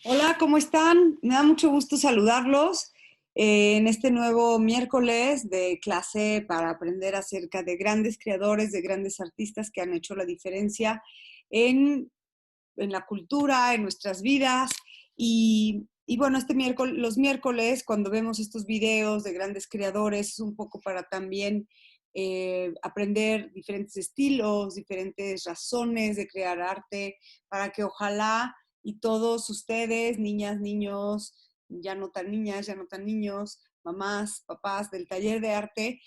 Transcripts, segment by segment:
Hola, ¿cómo están? Me da mucho gusto saludarlos en este nuevo miércoles de clase para aprender acerca de grandes creadores, de grandes artistas que han hecho la diferencia en, en la cultura, en nuestras vidas. Y bueno, los miércoles, cuando vemos estos videos de grandes creadores, es un poco para también aprender diferentes estilos, diferentes razones de crear arte, para que ojalá y todos ustedes, niñas, niños, ya no tan niñas, ya no tan niños, mamás, papás del taller de arte,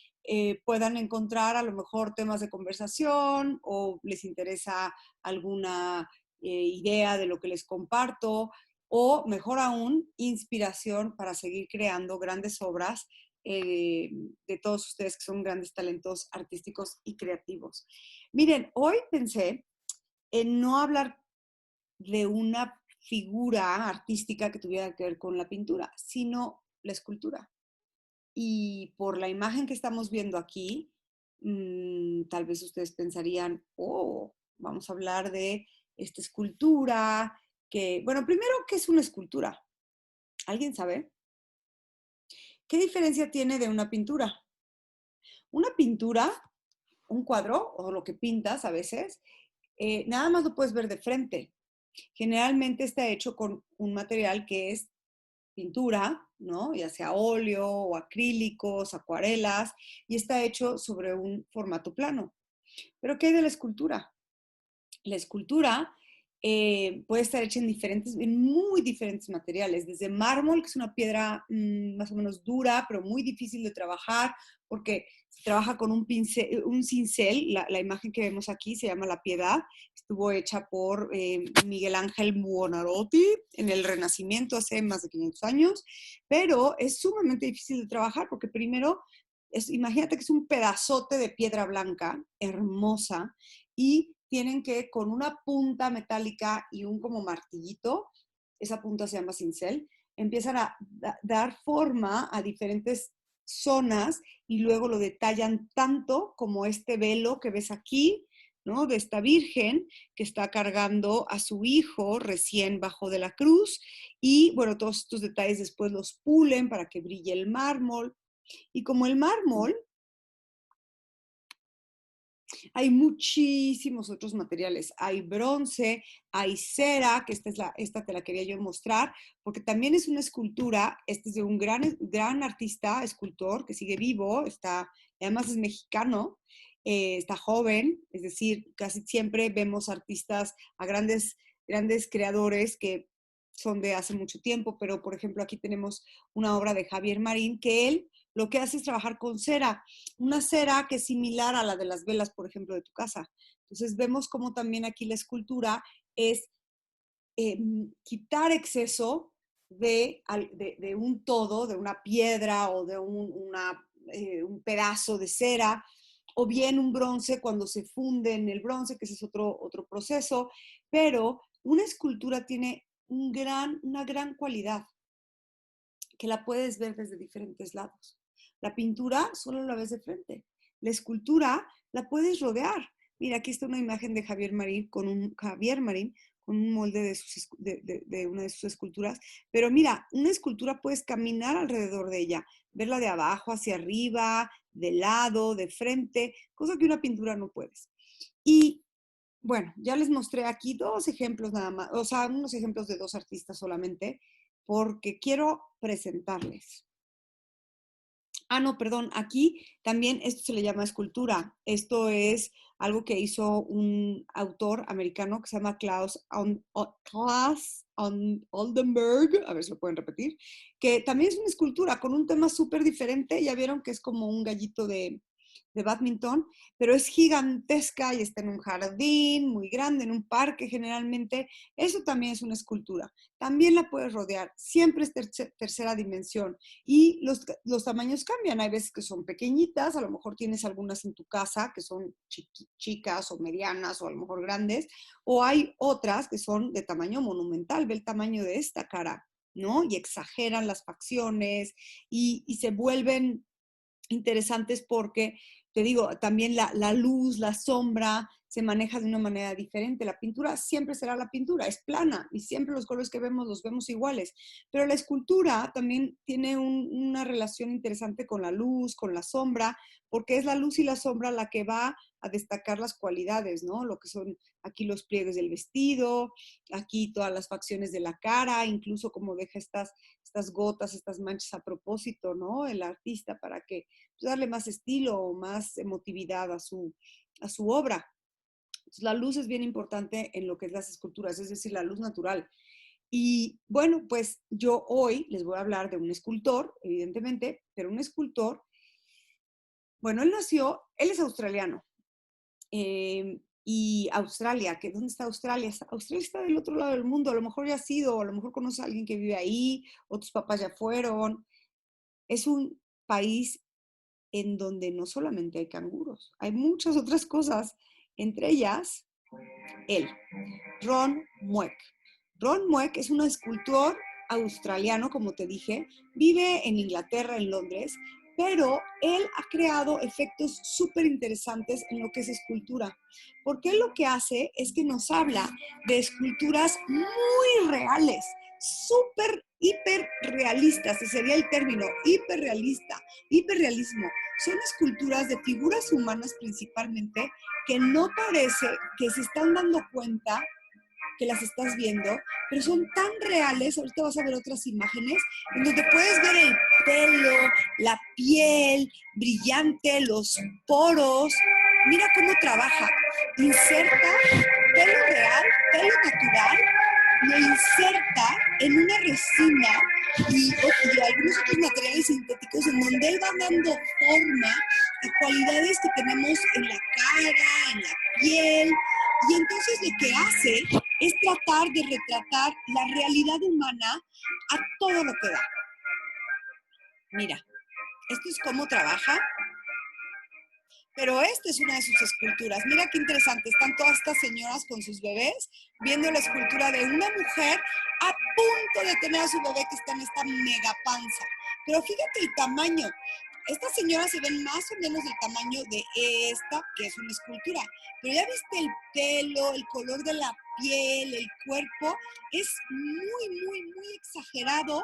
puedan encontrar a lo mejor temas de conversación o les interesa alguna idea de lo que les comparto o mejor aún, inspiración para seguir creando grandes obras de todos ustedes que son grandes talentos artísticos y creativos. Miren, hoy pensé en no hablar de una figura artística que tuviera que ver con la pintura, sino la escultura. Y por la imagen que estamos viendo aquí, tal vez ustedes pensarían, oh, vamos a hablar de esta escultura, que, bueno, primero, ¿qué es una escultura? ¿Alguien sabe? ¿Qué diferencia tiene de una pintura? Una pintura, un cuadro o lo que pintas a veces, nada más lo puedes ver de frente. Generalmente está hecho con un material que es pintura, ¿no? Ya sea óleo o acrílicos, acuarelas, y está hecho sobre un formato plano. Pero ¿qué hay de la escultura? La escultura puede estar hecha en muy diferentes materiales, desde mármol, que es una piedra más o menos dura, pero muy difícil de trabajar, porque se trabaja con un cincel. La imagen que vemos aquí se llama La Piedad, estuvo hecha por Miguel Ángel Buonarroti en el Renacimiento hace más de 500 años, pero es sumamente difícil de trabajar porque primero, imagínate que es un pedazote de piedra blanca, hermosa, y tienen que con una punta metálica y un como martillito, esa punta se llama cincel, empiezan a dar forma a diferentes zonas y luego lo detallan tanto como este velo que ves aquí, ¿no? De esta virgen que está cargando a su hijo recién bajo de la cruz y bueno, todos estos detalles después los pulen para que brille el mármol y como el mármol hay muchísimos otros materiales. Hay bronce, hay cera, que esta te la quería yo mostrar, porque también es una escultura. Este es de un gran artista, escultor, que sigue vivo, además es mexicano, está joven, es decir, casi siempre vemos artistas, a grandes creadores que son de hace mucho tiempo, pero por ejemplo aquí tenemos una obra de Javier Marín, que él lo que hace es trabajar con cera, una cera que es similar a la de las velas, por ejemplo, de tu casa. Entonces vemos cómo también aquí la escultura es quitar exceso de un todo, de una piedra o de un pedazo de cera, o bien un bronce cuando se funde en el bronce, que ese es otro proceso, pero una escultura tiene una gran cualidad, que la puedes ver desde diferentes lados. La pintura solo la ves de frente. La escultura la puedes rodear. Mira, aquí está una imagen de Javier Marín con un molde de una de sus esculturas. Pero mira, una escultura puedes caminar alrededor de ella, verla de abajo hacia arriba, de lado, de frente, cosa que una pintura no puedes. Y bueno, ya les mostré aquí dos ejemplos nada más, o sea, unos ejemplos de dos artistas solamente, porque quiero presentarles. Ah, no, perdón, aquí también esto se le llama escultura. Esto es algo que hizo un autor americano que se llama Oldenburg, a ver si lo pueden repetir, que también es una escultura con un tema súper diferente. Ya vieron que es como un gallito de badminton, pero es gigantesca y está en un jardín muy grande, en un parque generalmente. Eso también es una escultura. También la puedes rodear. Siempre es tercera dimensión. Y los tamaños cambian. Hay veces que son pequeñitas, a lo mejor tienes algunas en tu casa que son chicas o medianas o a lo mejor grandes, o hay otras que son de tamaño monumental. Ve el tamaño de esta cara, ¿no? Y exageran las facciones y se vuelven interesantes porque, te digo, también la luz, la sombra, se maneja de una manera diferente. La pintura siempre será la pintura, es plana y siempre los colores que vemos los vemos iguales. Pero la escultura también tiene una relación interesante con la luz, con la sombra, porque es la luz y la sombra la que va a destacar las cualidades, ¿no? Lo que son aquí los pliegues del vestido, aquí todas las facciones de la cara, incluso como deja estas gotas, estas manchas a propósito, ¿no? El artista para que pues, darle más estilo o más emotividad a su obra. Entonces, la luz es bien importante en lo que es las esculturas, es decir, la luz natural. Y bueno, pues yo hoy les voy a hablar de un escultor, evidentemente, pero un escultor, bueno, él es australiano. Y Australia, que ¿dónde está Australia? Australia está del otro lado del mundo, a lo mejor ya ha sido, a lo mejor conoce a alguien que vive ahí, o tus papás ya fueron. Es un país en donde no solamente hay canguros, hay muchas otras cosas, entre ellas él, Ron Mueck. Ron Mueck es un escultor australiano, como te dije, vive en Inglaterra, en Londres, pero él ha creado efectos súper interesantes en lo que es escultura, porque él lo que hace es que nos habla de esculturas muy reales, súper, hiper realistas, ese sería el término, hiperrealista, hiperrealismo. Son esculturas de figuras humanas principalmente que no parece que se están dando cuenta que las estás viendo, pero son tan reales, ahorita vas a ver otras imágenes, en donde puedes ver el pelo, la piel brillante, los poros, mira cómo trabaja, inserta pelo real, pelo natural, lo inserta en una resina y algunos otros materiales sintéticos en donde él va dando forma a cualidades que tenemos en la cara, en la piel, y entonces lo que hace es tratar de retratar la realidad humana a todo lo que da. Mira, esto es cómo trabaja, pero esta es una de sus esculturas. Mira qué interesante, están todas estas señoras con sus bebés viendo la escultura de una mujer a punto de tener a su bebé que está en esta mega panza. Pero fíjate el tamaño. Estas señoras se ven más o menos del tamaño de esta, que es una escultura. Pero ya viste el pelo, el color de la piel, el cuerpo. Es muy exagerado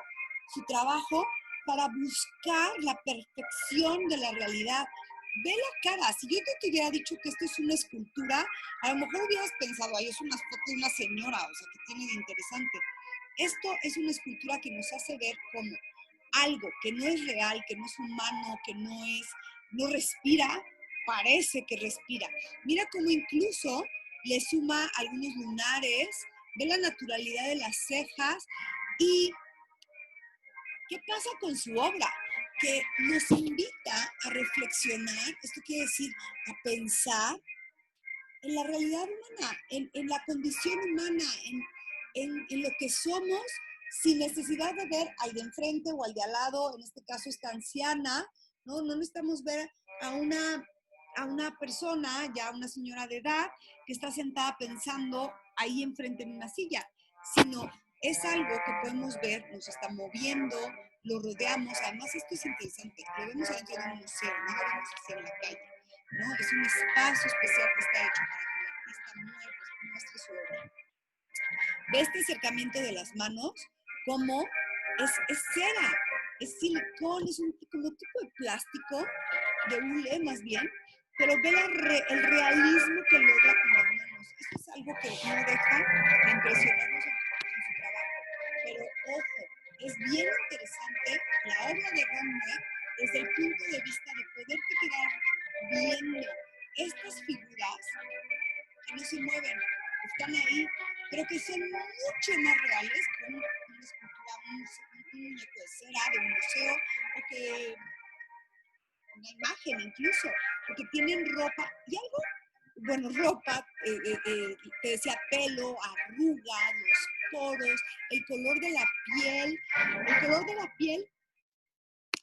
su trabajo para buscar la perfección de la realidad. Ve la cara. Si yo te hubiera dicho que esto es una escultura, a lo mejor hubieras pensado, ay, es una foto de una señora, o sea, que tiene de interesante. Esto es una escultura que nos hace ver como algo que no es real, que no es humano, que no respira, parece que respira. Mira cómo incluso le suma algunos lunares, ve la naturalidad de las cejas y ¿qué pasa con su obra? Que nos invita a reflexionar, esto quiere decir a pensar en la realidad humana, en la condición humana, en lo que somos, sin necesidad de ver al de enfrente o al de al lado, en este caso esta anciana, ¿no? No necesitamos ver a una persona, ya una señora de edad, que está sentada pensando ahí enfrente en una silla, sino es algo que podemos ver, nos está moviendo, lo rodeamos. Además, esto es interesante, lo vemos adentro de un museo, no lo vemos así en la calle, ¿no? Es un espacio especial que está hecho para que el artista muestre su obra. Ve este acercamiento de las manos, como es cera, es silicón, es un como tipo de plástico, de hule más bien, pero ve el realismo que logra con las manos. Eso es algo que no deja de impresionarnos en su trabajo. Pero ojo, es bien interesante la obra de Ron Mueck desde el punto de vista de poderte quedar viendo estas figuras que no se mueven, están ahí, pero que son mucho más reales que una escultura, un muñeco de cera de un museo, o que una imagen incluso, porque tienen ropa y algo, bueno, ropa, te decía pelo, arrugas, los poros, el color de la piel, el color de la piel.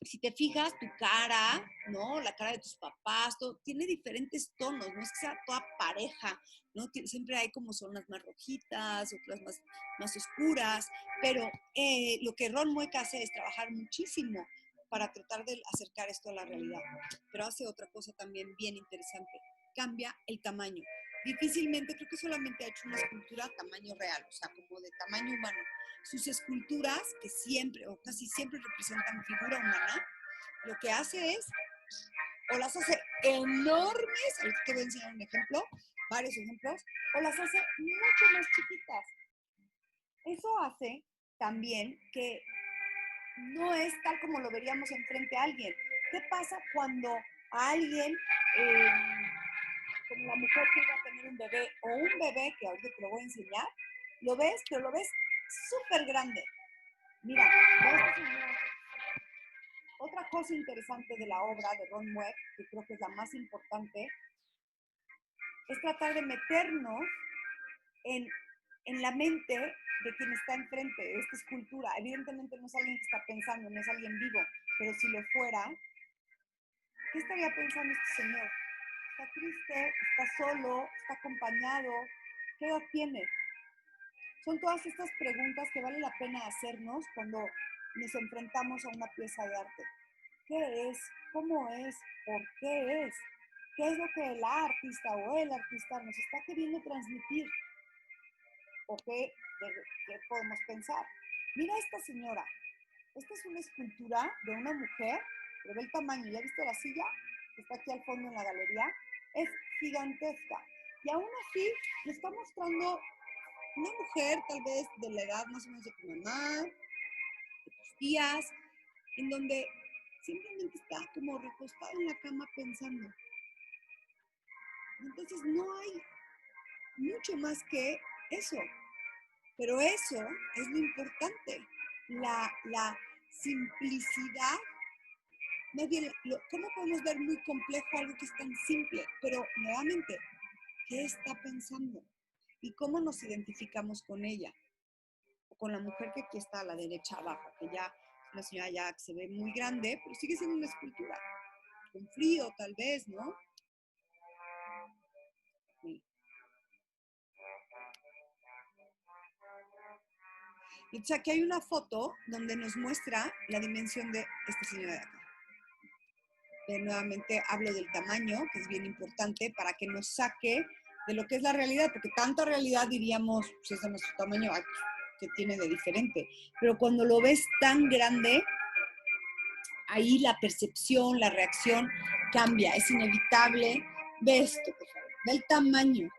Si te fijas, tu cara, ¿no? La cara de tus papás, todo, tiene diferentes tonos, no es que sea toda pareja, ¿no? Siempre hay como zonas más rojitas, otras más oscuras, pero lo que Ron Mueck hace es trabajar muchísimo para tratar de acercar esto a la realidad. Pero hace otra cosa también bien interesante, cambia el tamaño. difícilmente, creo que solamente ha hecho una escultura a tamaño real, o sea, como de tamaño humano. Sus esculturas, que siempre o casi siempre representan figura humana, lo que hace es, o las hace enormes, ahorita te voy a enseñar un ejemplo, varios ejemplos, o las hace mucho más chiquitas. Eso hace también que no es tal como lo veríamos enfrente a alguien. ¿Qué pasa cuando a alguien, como la mujer que iba a tener un bebé, o un bebé, que ahorita te lo voy a enseñar, lo ves, pero lo ves súper grande? Mira, otra cosa interesante de la obra de Ron Mueck, que creo que es la más importante, es tratar de meternos en la mente de quien está enfrente de esta escultura. Evidentemente no es alguien que está pensando, no es alguien vivo, pero si lo fuera, ¿qué estaría pensando este señor? ¿Está triste? ¿Está solo? ¿Está acompañado? ¿Qué edad tiene? Son todas estas preguntas que vale la pena hacernos cuando nos enfrentamos a una pieza de arte. ¿Qué es? ¿Cómo es? ¿Por qué es? ¿Qué es lo que la artista o el artista nos está queriendo transmitir? ¿O qué podemos pensar? Mira esta señora. Esta es una escultura de una mujer, pero ve el tamaño. ¿Ya viste la silla? Que está aquí al fondo en la galería. Es gigantesca. Y aún así le está mostrando una mujer, tal vez de la edad más o menos de tu mamá, de tus tías, en donde simplemente está como recostada en la cama pensando. Entonces no hay mucho más que eso. Pero eso es lo importante, la simplicidad. Más bien, ¿cómo podemos ver muy complejo algo que es tan simple? Pero nuevamente, ¿qué está pensando? ¿Y cómo nos identificamos con ella? O con la mujer que aquí está a la derecha abajo, que ya es una señora ya que se ve muy grande, pero sigue siendo una escultura. Con frío, tal vez, ¿no? Sí. Y entonces aquí hay una foto donde nos muestra la dimensión de esta señora de acá. Nuevamente hablo del tamaño, que es bien importante para que nos saque de lo que es la realidad, porque tanta realidad diríamos, si es de nuestro tamaño, ¿qué tiene de diferente? Pero cuando lo ves tan grande, ahí la percepción, la reacción cambia, es inevitable. Ve esto, por favor, ve el tamaño.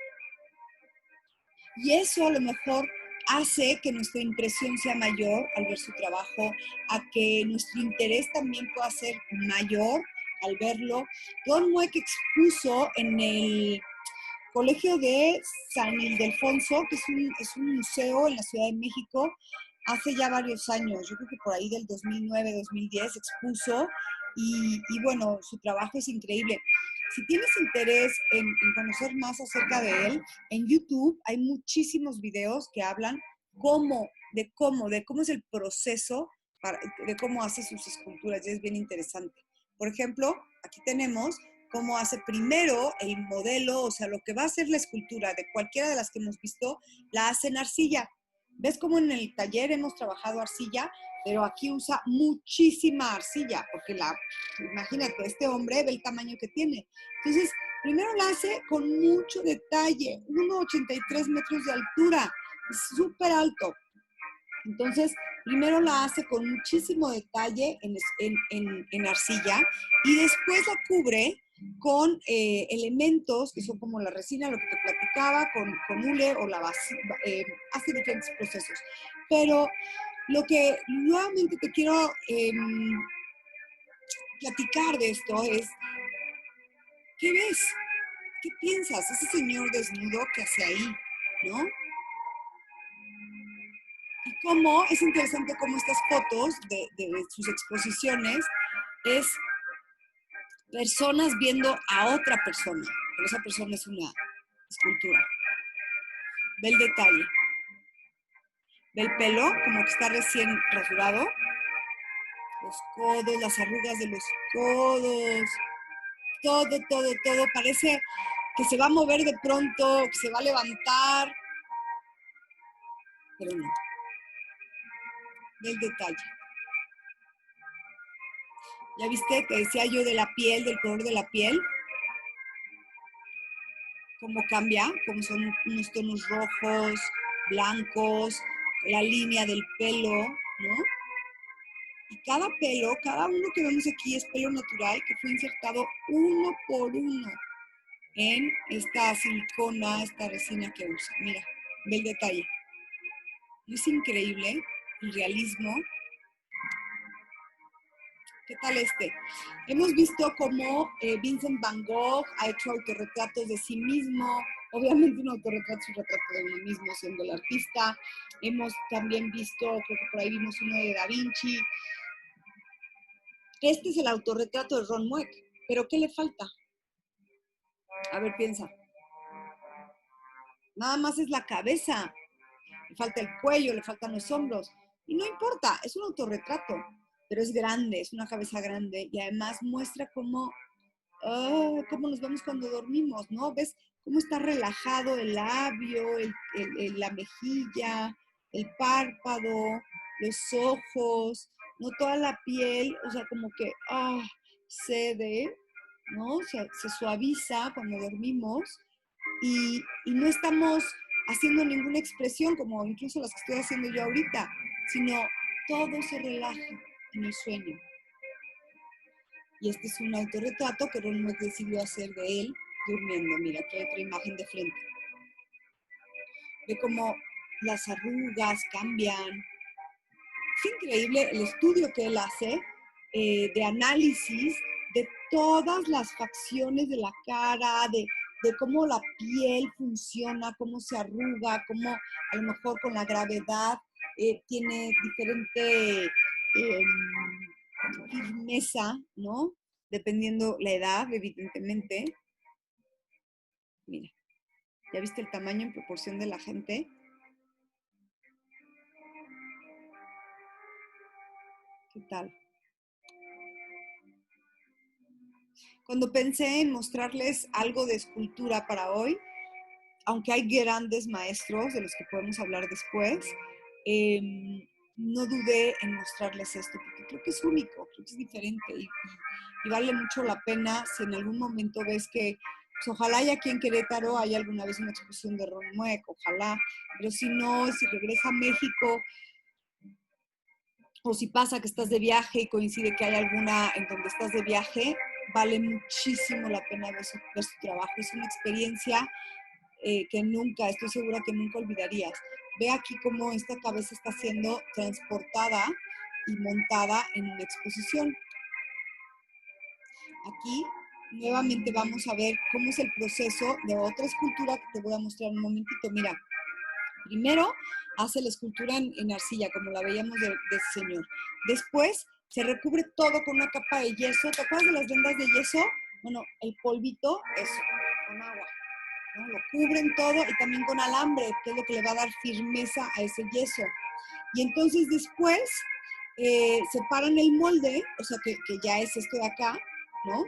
Y eso a lo mejor hace que nuestra impresión sea mayor al ver su trabajo, a que nuestro interés también pueda ser mayor al verlo. Ron Mueck expuso en el Colegio de San Ildefonso, que es un museo en la Ciudad de México, hace ya varios años, yo creo que por ahí del 2009, 2010 expuso y bueno, su trabajo es increíble. Si tienes interés en conocer más acerca de él, en YouTube hay muchísimos videos que hablan de cómo es el proceso de cómo hace sus esculturas, y es bien interesante. Por ejemplo, aquí tenemos cómo hace primero el modelo, o sea, lo que va a ser la escultura de cualquiera de las que hemos visto, la hace en arcilla. ¿Ves cómo en el taller hemos trabajado arcilla? Pero aquí usa muchísima arcilla, porque imagínate, este hombre ve el tamaño que tiene. Entonces, primero la hace con mucho detalle, 1,83 metros de altura, es súper alto. Entonces, primero la hace con muchísimo detalle en arcilla y después la cubre con elementos que son como la resina, lo que te platicaba, con hule o hace diferentes procesos. Pero lo que nuevamente te quiero platicar de esto es, ¿qué ves? ¿Qué piensas? Ese señor desnudo que hace ahí, ¿no? Y cómo es interesante cómo estas fotos de sus exposiciones es personas viendo a otra persona, pero esa persona es una escultura. Ve el detalle. Ve el pelo, como que está recién rasurado. Los codos, las arrugas de los codos. Todo. Parece que se va a mover de pronto, que se va a levantar. Pero no. Ve el detalle. ¿Ya viste? Te decía yo de la piel, del color de la piel. cómo cambia, cómo son unos tonos rojos, blancos, la línea del pelo, ¿no? Y cada pelo, cada uno que vemos aquí es pelo natural que fue insertado uno por uno en esta silicona, esta resina que usa. Mira, ve el detalle. Es increíble el realismo. ¿Qué tal este? Hemos visto cómo Vincent Van Gogh ha hecho autorretratos de sí mismo. Obviamente un autorretrato es un retrato de uno mismo siendo el artista. Hemos también visto, creo que por ahí vimos uno de Da Vinci. Este es el autorretrato de Ron Mueck. ¿Pero qué le falta? A ver, piensa. Nada más es la cabeza. Le falta el cuello, le faltan los hombros. Y no importa, es un autorretrato. Pero es grande, es una cabeza grande. Y además muestra cómo nos vemos cuando dormimos, ¿no? ¿Ves cómo está relajado el labio, la mejilla, el párpado, los ojos, ¿no? Toda la piel, o sea, como que cede, ¿no? Se suaviza cuando dormimos y no estamos haciendo ninguna expresión, como incluso las que estoy haciendo yo ahorita, sino todo se relaja en el sueño. Y este es un autorretrato que Ron Mueck decidió hacer de él durmiendo. Mira, aquí hay otra imagen de frente. Ve cómo las arrugas cambian. Es increíble el estudio que él hace de análisis de todas las facciones de la cara, de cómo la piel funciona, cómo se arruga, cómo a lo mejor con la gravedad tiene diferente firmeza, ¿no? Dependiendo la edad, evidentemente. Mira, ¿ya viste el tamaño en proporción de la gente? ¿Qué tal? Cuando pensé en mostrarles algo de escultura para hoy, aunque hay grandes maestros de los que podemos hablar después, no dudé en mostrarles esto, porque creo que es único, creo que es diferente y vale mucho la pena si en algún momento ves que, pues ojalá y aquí en Querétaro haya alguna vez una exposición de Ron Mueck, ojalá, pero si no, si regresa a México, o si pasa que estás de viaje y coincide que hay alguna en donde estás de viaje, vale muchísimo la pena ver su trabajo. Es una experiencia que nunca, estoy segura que nunca olvidarías. Ve aquí cómo esta cabeza está siendo transportada y montada en una exposición. Aquí nuevamente vamos a ver cómo es el proceso de otra escultura que te voy a mostrar un momentito. Mira, primero hace la escultura en arcilla, como la veíamos de ese señor. Después se recubre todo con una capa de yeso. ¿Te acuerdas de las vendas de yeso? Bueno, el polvito, eso, con agua. ¿No? Lo cubren todo y también con alambre, que es lo que le va a dar firmeza a ese yeso. Y entonces después separan el molde, o sea que ya es esto de acá, ¿no?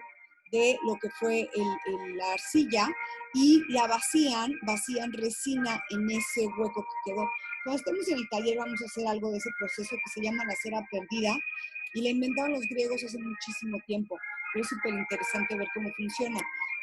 De lo que fue la arcilla y la vacían resina en ese hueco que quedó. Cuando estemos en el taller vamos a hacer algo de ese proceso que se llama la cera perdida y la inventaron los griegos hace muchísimo tiempo, pero es súper interesante ver cómo funciona.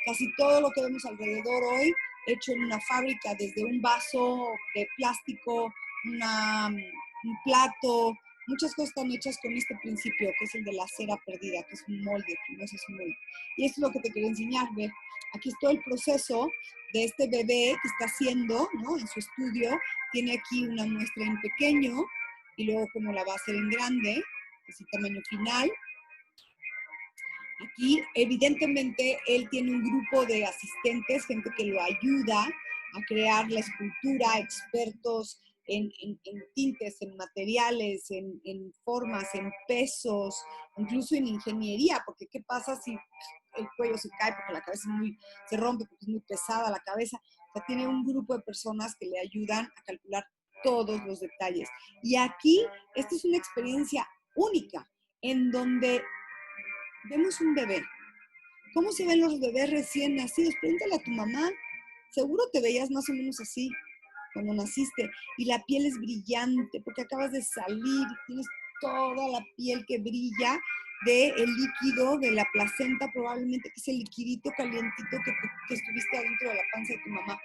Casi todo lo que vemos alrededor hoy, hecho en una fábrica, desde un vaso de plástico, un plato, muchas cosas están hechas con este principio, que es el de la cera perdida, que es un molde, que no es un molde. Y esto es lo que te quería enseñar, ve. Aquí es todo el proceso de este bebé que está haciendo, ¿no? En su estudio, tiene aquí una muestra en pequeño y luego como la va a hacer en grande, que es el tamaño final. Aquí, evidentemente, él tiene un grupo de asistentes, gente que lo ayuda a crear la escultura, expertos en tintes, en materiales, en formas, en pesos, incluso en ingeniería, porque ¿qué pasa si el cuello se cae porque la cabeza se rompe porque es muy pesada la cabeza? O sea, tiene un grupo de personas que le ayudan a calcular todos los detalles. Y aquí, esta es una experiencia única, en donde vemos un bebé. ¿Cómo se ven los bebés recién nacidos? Pregúntale a tu mamá. Seguro te veías más o menos así cuando naciste. Y la piel es brillante porque acabas de salir y tienes toda la piel que brilla. del líquido de la placenta, probablemente, que es el liquidito calientito que estuviste adentro de la panza de tu mamá.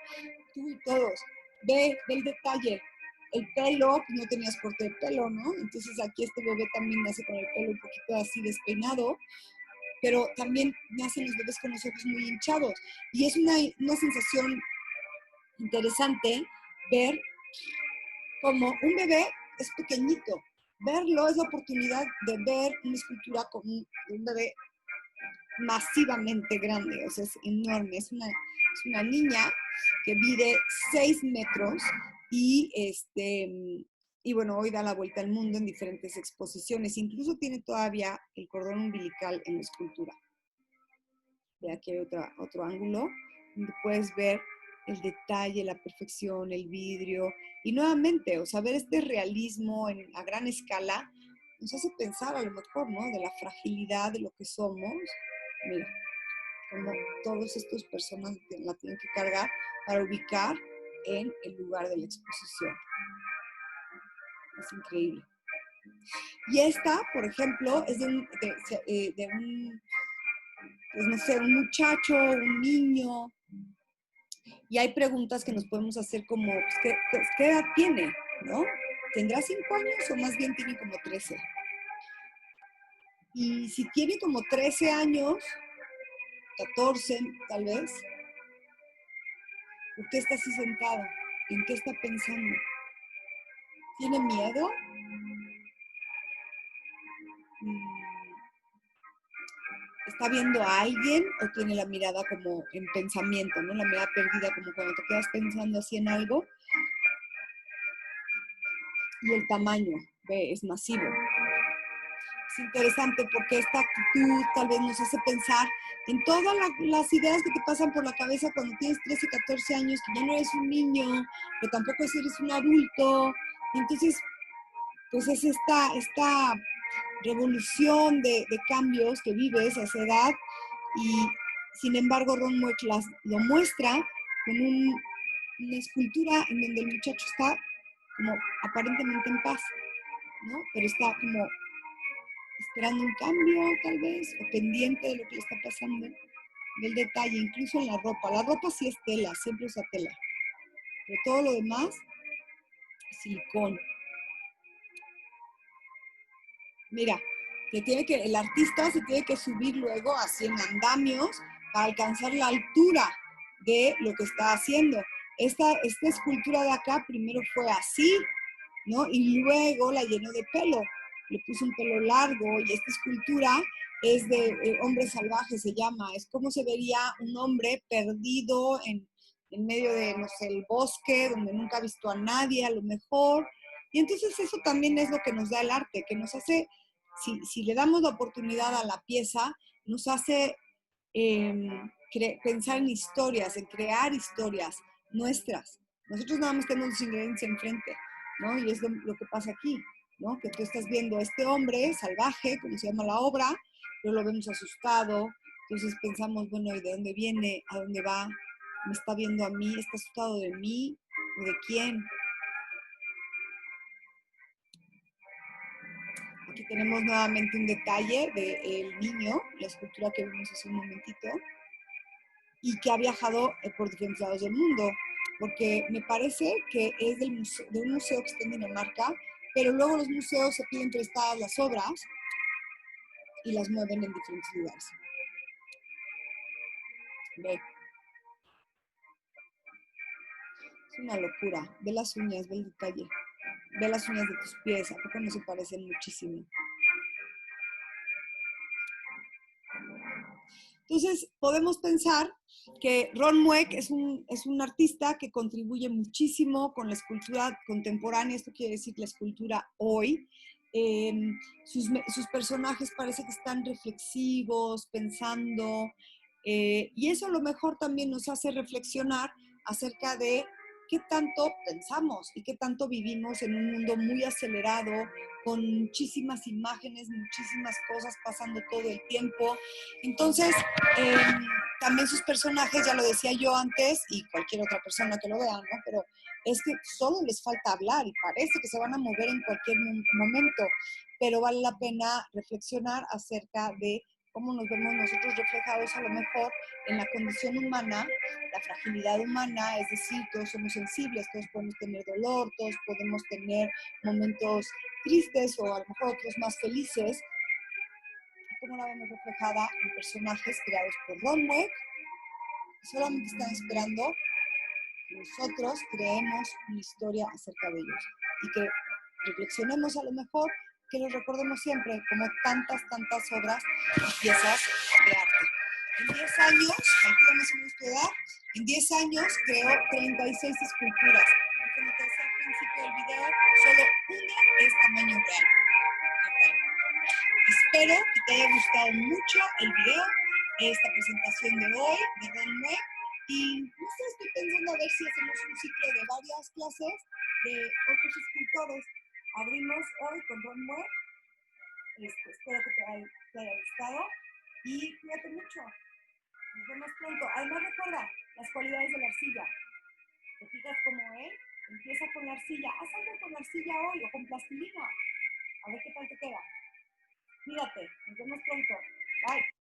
Tú y todos. Ve el detalle. El pelo, pues no tenías corte de pelo, ¿no? Entonces aquí este bebé también nace con el pelo un poquito así despeinado, pero también nacen los bebés con los ojos muy hinchados. Y es una sensación interesante ver cómo un bebé es pequeñito. Verlo es la oportunidad de ver una escultura con un bebé masivamente grande, o sea, es enorme. Es una niña que mide 6 metros y bueno, hoy da la vuelta al mundo en diferentes exposiciones. Incluso tiene todavía el cordón umbilical en la escultura. Ve, aquí hay otro ángulo donde puedes ver el detalle, la perfección, el vidrio. Y nuevamente, o sea, ver este realismo a gran escala nos hace pensar a lo mejor, ¿no? De la fragilidad de lo que somos. Mira, como todas estas personas la tienen que cargar para ubicar en el lugar de la exposición. Es increíble. Y esta, por ejemplo, es de un pues no sé, un muchacho, un niño. Y hay preguntas que nos podemos hacer como, pues, ¿qué edad tiene? ¿No? ¿Tendrá 5 años o más bien tiene como 13? Y si tiene como 13 años, 14 tal vez, ¿por qué está así sentado? ¿En qué está pensando? ¿Tiene miedo? ¿Está viendo a alguien o tiene la mirada como en pensamiento, ¿no? La mirada perdida, como cuando te quedas pensando así en algo. Y el tamaño, ve, es masivo. Es interesante porque esta actitud tal vez nos hace pensar en todas las ideas que te pasan por la cabeza cuando tienes 13, 14 años, que ya no eres un niño, pero tampoco eres un adulto. Y entonces, pues es esta revolución de cambios que vives a esa edad y sin embargo Ron Mueck lo muestra con una escultura en donde el muchacho está como aparentemente en paz, ¿no? Pero está como esperando un cambio tal vez o pendiente de lo que le está pasando, del detalle, incluso en la ropa. La ropa sí es tela, siempre usa tela, pero todo lo demás es silicón. Mira, el artista se tiene que subir luego así en andamios para alcanzar la altura de lo que está haciendo. Esta escultura de acá primero fue así, ¿no? Y luego la llenó de pelo. Le puso un pelo largo y esta escultura es de Hombre Salvaje, se llama. Es como se vería un hombre perdido en medio de, no sé, el bosque, donde nunca ha visto a nadie, a lo mejor. Y entonces eso también es lo que nos da el arte, que nos hace, si le damos la oportunidad a la pieza, nos hace pensar en historias, en crear historias nuestras. Nosotros nada más tenemos los ingredientes enfrente, ¿no? Y es lo que pasa aquí, ¿no? Que tú estás viendo a este hombre salvaje, como se llama la obra, pero lo vemos asustado, entonces pensamos, bueno, ¿y de dónde viene? ¿A dónde va? ¿Me está viendo a mí? ¿Está asustado de mí? ¿O de quién? Aquí tenemos nuevamente un detalle del niño, la escultura que vimos hace un momentito, y que ha viajado por diferentes lados del mundo, porque me parece que es de un museo que está en Dinamarca, pero luego los museos se piden prestadas las obras y las mueven en diferentes lugares. Ve. Es una locura. Ve las uñas, ve el detalle. Ve las uñas de tus pies, ¿a poco no se parecen muchísimo? Entonces, podemos pensar que Ron Mueck es un artista que contribuye muchísimo con la escultura contemporánea, esto quiere decir la escultura hoy. Sus personajes parece que están reflexivos, pensando, y eso a lo mejor también nos hace reflexionar acerca de qué tanto pensamos y qué tanto vivimos en un mundo muy acelerado, con muchísimas imágenes, muchísimas cosas pasando todo el tiempo. Entonces, también sus personajes, ya lo decía yo antes, y cualquier otra persona que lo vea, ¿no? Pero es que solo les falta hablar y parece que se van a mover en cualquier momento, pero vale la pena reflexionar acerca de cómo nos vemos nosotros reflejados a lo mejor en la condición humana, la fragilidad humana, es decir, todos somos sensibles, todos podemos tener dolor, todos podemos tener momentos tristes o a lo mejor otros más felices, y cómo la vemos reflejada en personajes creados por Ron Weck, que solamente están esperando que nosotros creemos una historia acerca de ellos y que reflexionemos a lo mejor, que los recordemos siempre como tantas obras y piezas de arte. En 10 años, calculo más o menos tu edad, en 10 años creó 36 esculturas. Como te decía al principio del video, solo una es tamaño real. Espero que te haya gustado mucho el video, esta presentación de hoy de Ron Weck. Y no sé, estoy pensando a ver si hacemos un ciclo de varias clases de otros escultores. Abrimos hoy con Ron Weck. Espero que te haya gustado y cuídate mucho. Nos vemos pronto. Además recuerda las cualidades de la arcilla. Te fijas como él, empieza con la arcilla. Haz algo con la arcilla hoy o con plastilina. A ver qué tal te queda. Cuídate. Nos vemos pronto. Bye.